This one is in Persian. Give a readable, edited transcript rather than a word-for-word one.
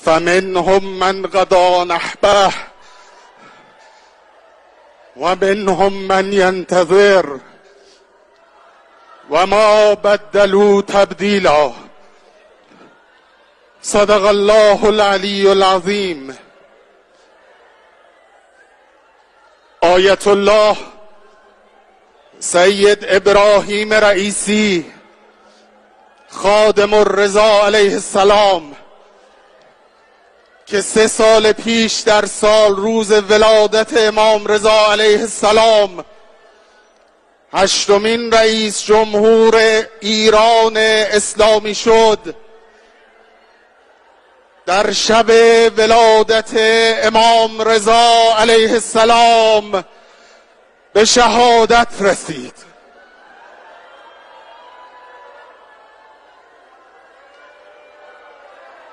فمنهم من قضى نحبه ومنهم من ينتظر وما بدلوا تبدیلا. صدق الله العلی العظیم. آیت الله سید ابراهیم رئیسی خادم الرضا علیه السلام که 3 سال پیش در سال روز ولادت امام رضا علیه السلام 8مین رئیس جمهور ایران اسلامی شد، در شب ولادت امام رضا علیه السلام به شهادت رسید.